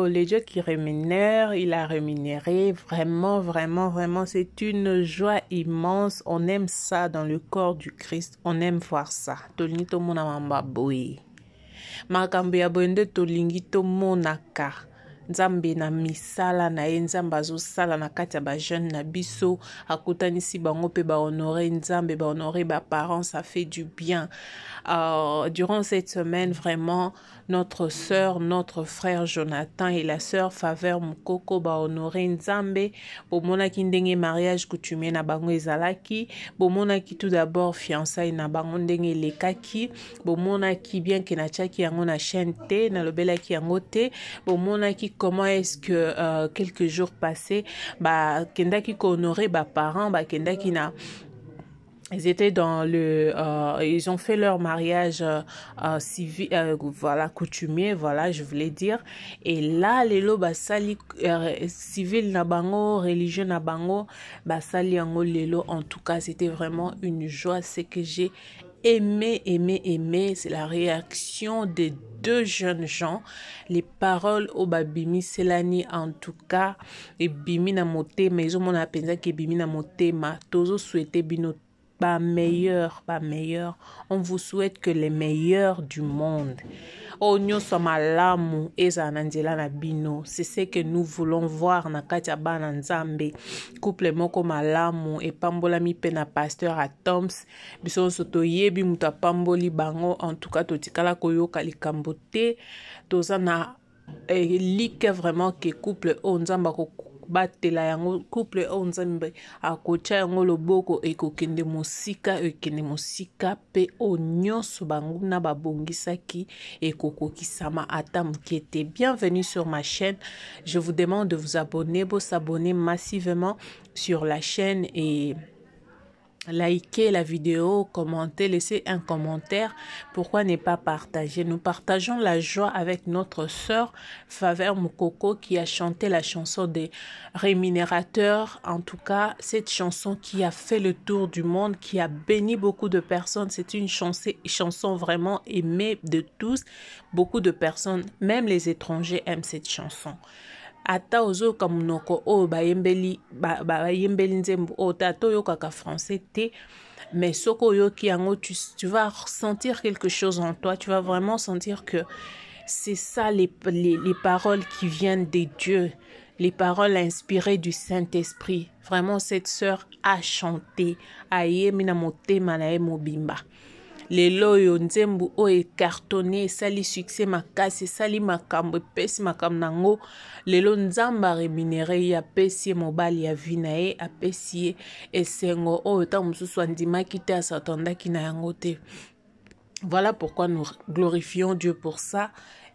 Les dieux qui rémunèrent, il a rémunéré. Vraiment, vraiment, vraiment, c'est une joie immense. On aime ça dans le corps du Christ. On aime voir ça. Tolingi mona mamba boy. Makambo ya boende tolingi monaka. Nzambe na misala na ye nzambe azosala na kati ya ba jeune na biso akutanisi bango pe ba honorer nzambe ba honorer ba parents, ça fait du bien. Durant cette semaine, vraiment, notre sœur, notre frère Jonathan et la sœur Faveur Mukoko ba honorer nzambe bomona ki ndenge mariage coutumier na bango ezalaki, bomona ki tout d'abord fiançailles na bango ndenge lekaki, bomona ki bien ke na tchaki yango na chaîne te na lobela ki yango te, bomona ki comment est-ce que quelques jours passés ba kendaki ko honorer ba parents, ba kendaki na ils étaient dans le ils ont fait leur mariage civil voilà coutumier, voilà je voulais dire, et là lelo basali civil na bango, religieux na bango basali yango lelo. En tout cas c'était vraiment une joie. C'est que j'ai aimé, c'est la réaction des deux jeunes gens, les paroles au babimi selani. En tout cas et bimi na motema ils ont mon apenza ke bimi na motema tozo souhaiter bino pas meilleur. On vous souhaite que les meilleurs du monde. Oh, nous sommes malamu eza nanzela na bino. C'est ce que nous voulons voir na katia bana nzambe. Couple moko malamu et pambolami pe na pasteur à Toms. Biso soto yebi muta pamboli bango. En tout cas totikala koyoka likambo te. Toza na like vraiment que couple o nzamba ko batela yango couple o nzambe akocha yango loboko ekokende mosika pe o nyonso bango na babongisaki ekokokisama ata mokete. Bienvenue sur ma chaîne. Je vous demande de vous abonner, s'abonner massivement sur la chaîne et likez la vidéo, commentez, laissez un commentaire. Pourquoi ne pas partager? Nous partageons la joie avec notre sœur Faveur Mukoko qui a chanté la chanson des rémunérateurs. En tout cas, cette chanson qui a fait le tour du monde, qui a béni beaucoup de personnes. C'est une chanson vraiment aimée de tous. Beaucoup de personnes, même les étrangers, aiment cette chanson. Ata ozo kamunoko o bayembeli nzembo o tato yo kaka français te, mais soko yo ki yango tu vas ressentir quelque chose en toi. Tu vas vraiment sentir que c'est ça les paroles qui viennent des dieux, les paroles inspirées du Saint-Esprit. Vraiment cette sœur a chanté ayemi na motema na mobimba. Lelo yo nzembo o cartonné sali succès makasi sali makambo pesi makambo nango. Lelo nzamba rémunéré ya pesi mobali ya vinae a pesi esengo o ta mususu andima kite asatanda kina yango te. Voilà pourquoi nous glorifions Dieu pour ça.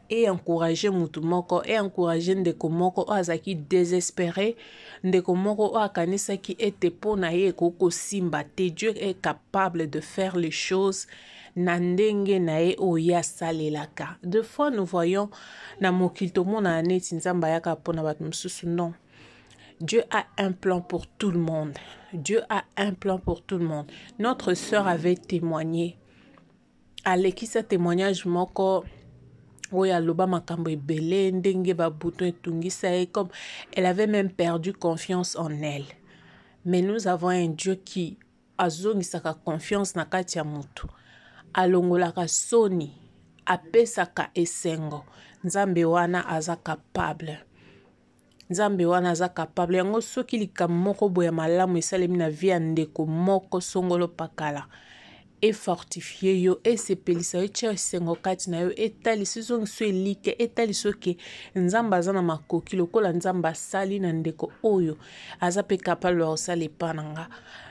Et encourager mutumoko et encourager ndeko moko azaki désespéré, ndeko moko akanisa ki ete pona ye koko simba te. Dieu est capable de faire les choses nandenge nae oya salelaka. Deux fois nous voyons na mokilto mona neti nzamba yaka pona bat mususu. Non, Dieu a un plan pour tout le monde. Dieu a un plan pour tout le monde. Notre sœur avait témoigné. Aleki sa témoignage moko oya loba makambo ebele ndenge ba bouton etungisa ye, comme elle avait même perdu confiance en elle. Mais nous avons un Dieu qui azongisaka confiance na kati ya mutu, alongolaka soni, apesaka esengo. Nzambe wana aza capable. Nzambe wana aza capable. Yango soki likambo moko boya malamu esalemi na vie ya ndeko moko songolo pakala, et fortifié yo et sepelisa yo tia sengo kati na yo etali sizong so elike etali soki nzamba zana makoki lokola nzamba sali na ndeko oyo aza pe capable de sali pananga.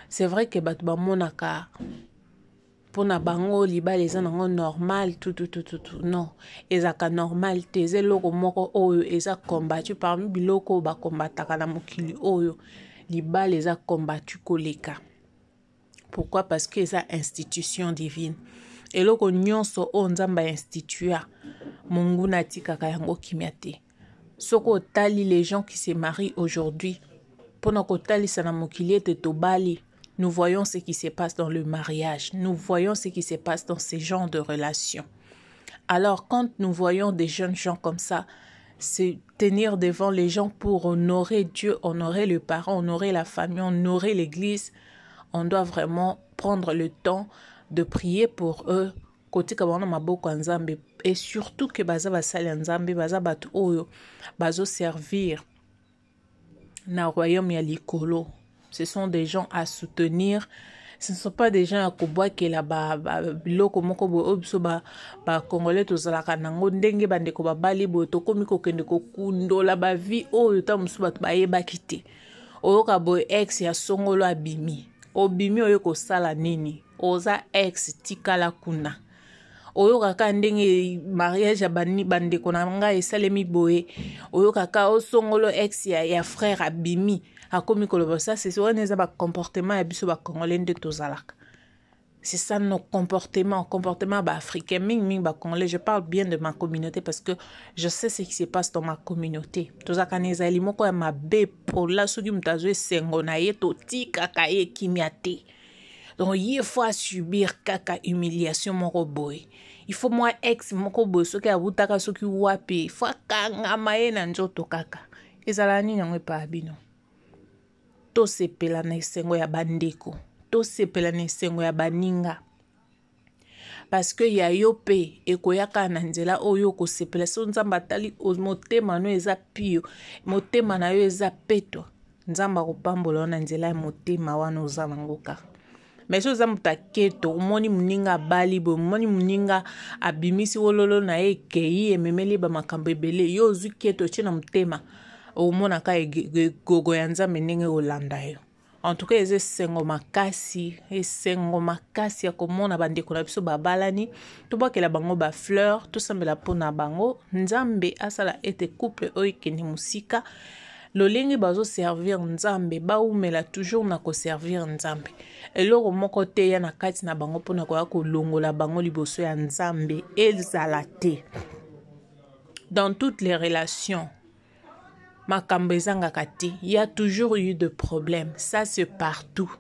C'est vrai que batu ba monaka pona bango libala eza nango normal tout non ezaka normal te, eza eloko moko oyo eza combattu parmi biloko ba combataka na mokili oyo libala eza combattu koleka. Pourquoi? Parce que c'est une institution divine. Et loko nyonso o nzamba institua mungu natika kayango kimiate. Soko tali les gens qui se marient aujourd'hui, pona ko tali sana mokili te tobali, nous voyons ce qui se passe dans le mariage. Nous voyons ce qui se passe dans ces genres de relations. Alors, quand nous voyons des jeunes gens comme ça, c'est tenir devant les gens pour honorer Dieu, honorer le parent, honorer la famille, honorer l'église. On doit vraiment prendre le temps de prier pour eux. Côté kabana maboko nzambe, et surtout que baza basali nzambe, baza batu oyo bazo servir na royaume ya likolo. Ce sont des gens à soutenir. Ce ne sont pas des gens à koboa ke la biloko moko bo obso ba congolais to zalaka nango ndenge bandeko babali bo to komi ko kende ko kundola ba vie oyo ta musu batu ba yeba kite. Oyoka bo ex ya songolo abimi. Obimi oyo ko sala nini? Oza ex tikala kuna. Oyoka ka ndenge mariage ya bandeko na nga esalemi boye. Oyoka ka osongolo ex ya frère abimi. Akomi koloba ça, c'est ça neza ba comportement ya biso ba congolais nde tozalaka. C'est ça nos comportements ba africains ming ba congolais. Je parle bien de ma communauté parce que je sais ce qui se passe dans ma communauté. Tozaka neza limoko ya mabe pour la soki mutazo esengo na ye to tika ka ye kimiate. Donc il faut subir kaka humiliation moko boy. Il faut moi ex moko boy soki abutaka soki wapi. Il faut kanga maye na njoto kaka. Ezala nini yango pa abino. To sepela na esengo ya bandeko. To sepela na esengo ya baninga. Parce que ya yo pe ekoyaka na nzela oyo ko sepela so nzamba tali motema no eza pio. Motema na yo eza peto. Nzamba kopambola na nzela ya motema wana ozala ngoka. Mais so za mutaketo umoni muninga bali bo umoni muninga abimisi wololo na ye kei ememeli ba makambo ebele yo zu keto chena mutema umona ka gogo ya nzambe ndenge olanda yo. En tout cas esengo makasi ya komona bandeko na biso babalani tobakela bango ba fleur tosambela pona bango nzambe asala ete couple oyo kende musika lolingi bazo servir nzambe baumela toujours na ko servir nzambe eloko moko te ya na kati na bango pona ko ya kolongola bango liboso ya nzambe ezala te. Dans toutes les relations makambo ezangaka te, il y a toujours eu de problèmes, ça c'est partout.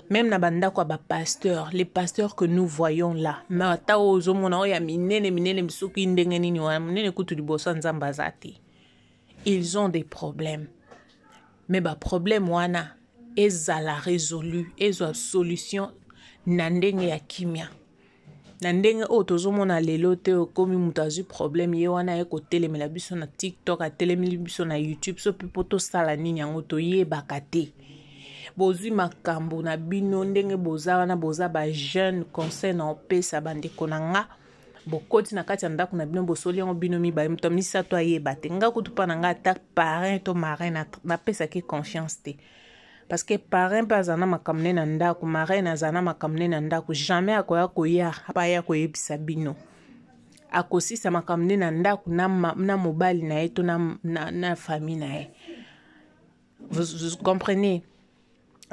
Même na bandako ba pasteur, les pasteurs que nous voyons là, mata ozo mona oya minene misuki ndenge nini wa minene kutu liboso nzamba zate. Ils ont des problèmes. Mais ba problème wana ezala résolu, ezo solution na ndenge ya kimia. Na ndenge o tozomona lelo te komi mutazu problème ye wana ye kotelemela biso na TikTok, atelemeli biso na YouTube, so pipo to sala nini yango to yebaka te. Bozwi makambo na bino ndenge boza wana boza ba jeune conseil na opesa bandeko na nga bokoti na kati ya ndako na bino bosoli yango bino mibaye muto misato ayeba te nga kutu pa na nga ata parrain to marin na pesa ki confiance te. Parce que parrain pas zana makamne na ndako marin na zana makamne na ndako jamais akoya koya pa ya koyebisa bino. Akosisa makamne na ndako na mobali na eto na famille na ye. Vous comprenez?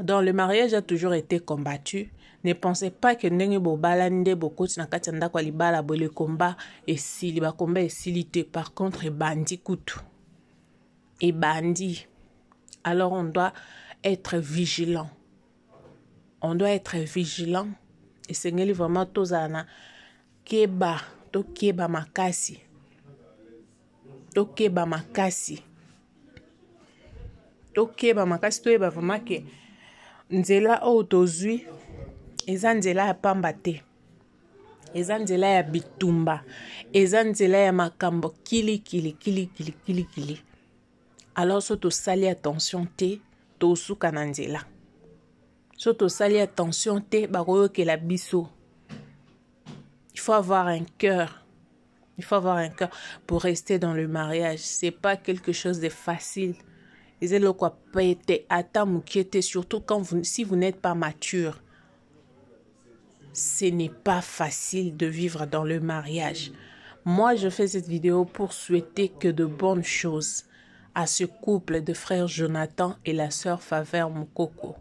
Donc le mariage a toujours été combattu. Ne pensez pas que ndenge bo balande bokoti na kati ndako alibala bo le combat et si li ba combat et silité par contre bandi kutu. Et bandi. Alors on doit être vigilant. On doit être vigilant et sengeli vraiment tozana keba to keba makasi. To keba makasi. To keba makasi to eba vraiment que nzela o tozui eza nzela ya pamba te. Eza nzela ya bitumba. Eza nzela ya makambo kili. Alors so to sali attention te to suka na nzela. So to sali attention te bakoyo ke la biso. Il faut avoir un cœur. Il faut avoir un cœur pour rester dans le mariage. C'est pas quelque chose de facile. Et le quoi pété ata mukiete surtout quand si vous n'êtes pas mature. Ce n'est pas facile de vivre dans le mariage. Moi, je fais cette vidéo pour souhaiter que de bonnes choses à ce couple de frères Jonathan et la sœur Faveur Mukoko.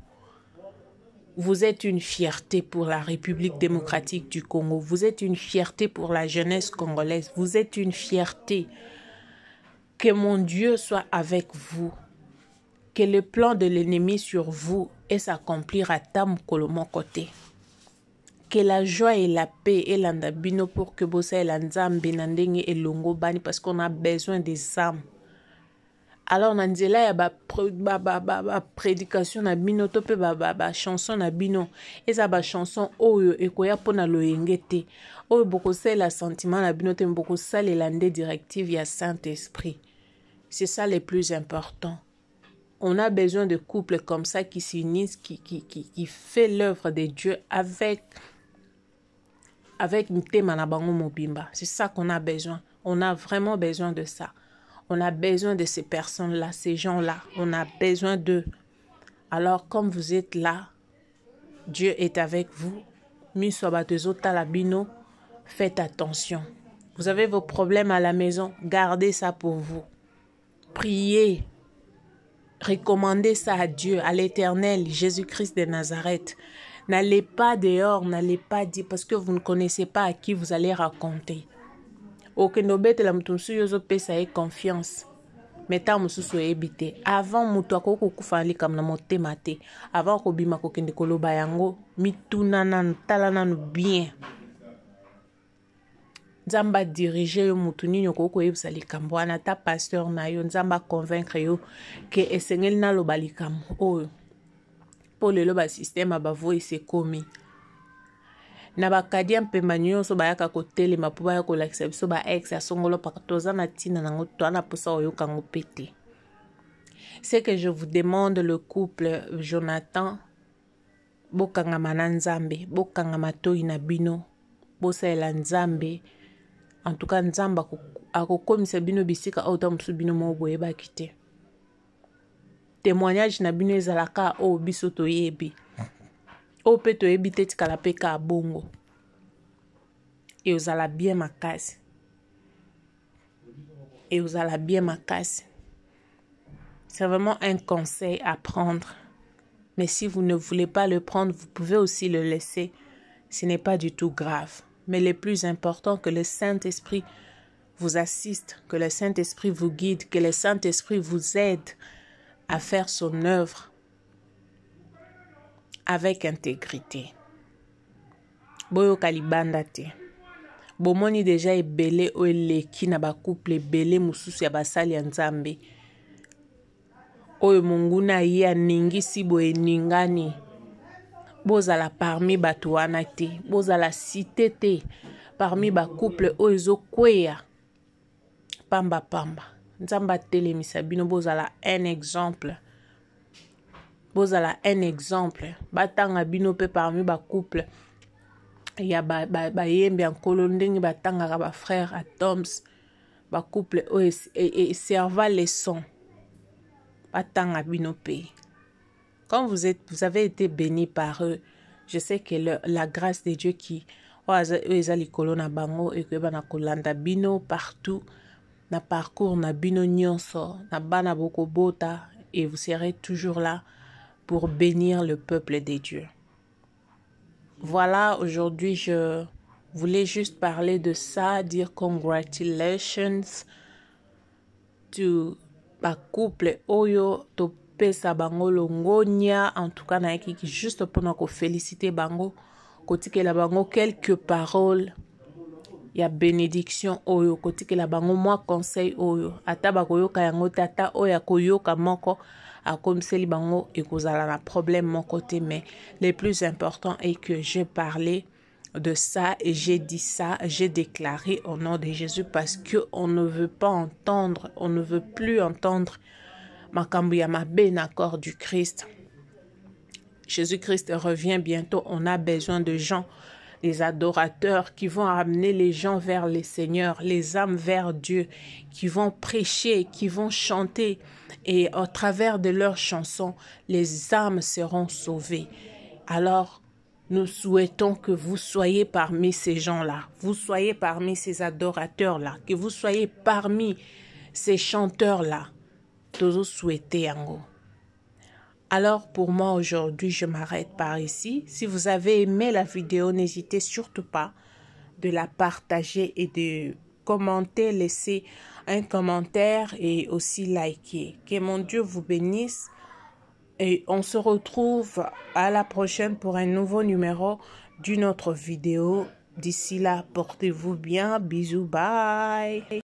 Vous êtes une fierté pour la République démocratique du Congo. Vous êtes une fierté pour la jeunesse congolaise. Vous êtes une fierté. Que mon Dieu soit avec vous. Que le plan de l'ennemi sur vous ait s'accomplir à Tam Kolomo côté. Que la joie et la paix et l'andabino pour que bossa et l'anzambe nandenge et longo bani parce qu'on a besoin des âmes. Alors nanzela ya ba prédication na bino to pe ba chanson na bino eza ba chanson oyo ekoya pona loyenge te oyo bokosala sentiment na bino te bokosalela nde directive ya Saint-Esprit. C'est ça le plus important. On a besoin de couples comme ça qui s'unissent, qui fait l'œuvre de Dieu avec Ntema na bango mobimba. C'est ça qu'on a besoin. On a vraiment besoin de ça. On a besoin de ces personnes-là, ces gens-là. On a besoin d'eux. Alors, comme vous êtes là, Dieu est avec vous. Faites attention. Vous avez vos problèmes à la maison, gardez ça pour vous. Priez. Recommandez ça à Dieu, à l'Éternel, Jésus-Christ de Nazareth. N'allez pas dehors, n'allez pas dire parce que vous ne connaissez pas à qui vous allez raconter. Okendobete la mutunsu yozo pesa e confiance. Meta mususu ebite. Avant mutu akoko kufali kam na motema te. Avant ko bima ko kende koloba yango mituna nan tala nanu bien. Nzamba diriger yo mutu nini okoko yebisa likambo wana ta pasteur na yo nzamba convaincre yo ke esengeli na loba likambo oyo. Po lelo ba système ba voice komi. Na bakadia mpemba nyonso bayaka kotelema po baya kolakisa biso ba ex ya songolo pakatoza na tina nango twana posa oyoka ngo pete. C'est que je vous demande le couple Jonathan bokanga na nzambe, bokanga matoi na bino, bosaela nzambe. En tout cas nzamba akokomisa bino bisika auta musu bino mo boyeba kite. Témoignage na bino ezalaka o biso toyebi. O pe toyebi te tikala pe ka bongo. Et vous allez bien ma case. Et vous allez bien ma case. C'est vraiment un conseil à prendre. Mais si vous ne voulez pas le prendre, vous pouvez aussi le laisser. Ce n'est pas du tout grave. Mais le plus important, que le Saint-Esprit vous assiste, que le Saint-Esprit vous guide, que le Saint-Esprit vous aide à faire son œuvre avec intégrité. Boyo kalibanda te. Bomoni déjà ebele o eleki na ba couple ebele mususu ya basali ya Nzambe. Oyo munguna ye aningisi boye ningani. Bozala parmi bato wana te. Bozala cité te parmi ba couple oyo ezokweya. Pamba pamba. Nzamba telemisa bino bozala un exemple. Bozala un exemple. Batanga bino pe parmi ba couple. Ya ba yembe ankolo ndenge batanga ba frère Atoms. Ba couple et serva leçon. Batanga bino pe. Quand vous avez été bénis par eux, je sais que la grâce de Dieu qui ezali na bango et que bana kolanda bino partout na parcours na bino nyonso na bana boko bota et vous serez toujours là pour bénir le peuple de Dieu. Voilà, aujourd'hui je voulais juste parler de ça, dire congratulations to ba couple oyo to pesa bango longonia, en tout cas na qui juste pendant ko féliciter bango kotike la bango quelques paroles ya bénédiction oyo kotike la bango moi conseil oyo ata bakoyoka yango tata oya koyoka moko akomiseli bango ekozala na problème mon côté, mais le plus important est que j'ai parlé de ça et j'ai dit ça, j'ai déclaré au nom de Jésus parce que on ne veut pas entendre, on ne veut plus entendre makambu ya mabe na corps du Christ. Jésus-Christ revient bientôt, on a besoin de gens, des adorateurs qui vont amener les gens vers le Seigneur, les âmes vers Dieu, qui vont prêcher, qui vont chanter et au travers de leurs chansons, les âmes seront sauvées. Alors, nous souhaitons que vous soyez parmi ces gens-là, vous soyez parmi ces adorateurs-là, que vous soyez parmi ces chanteurs-là. Tous souhaiter yango. Alors pour moi aujourd'hui, je m'arrête par ici. Si vous avez aimé la vidéo, n'hésitez surtout pas de la partager et de commenter, laisser un commentaire et aussi liker. Que mon Dieu vous bénisse et on se retrouve à la prochaine pour un nouveau numéro d'une autre vidéo. D'ici là, portez-vous bien. Bisous, bye.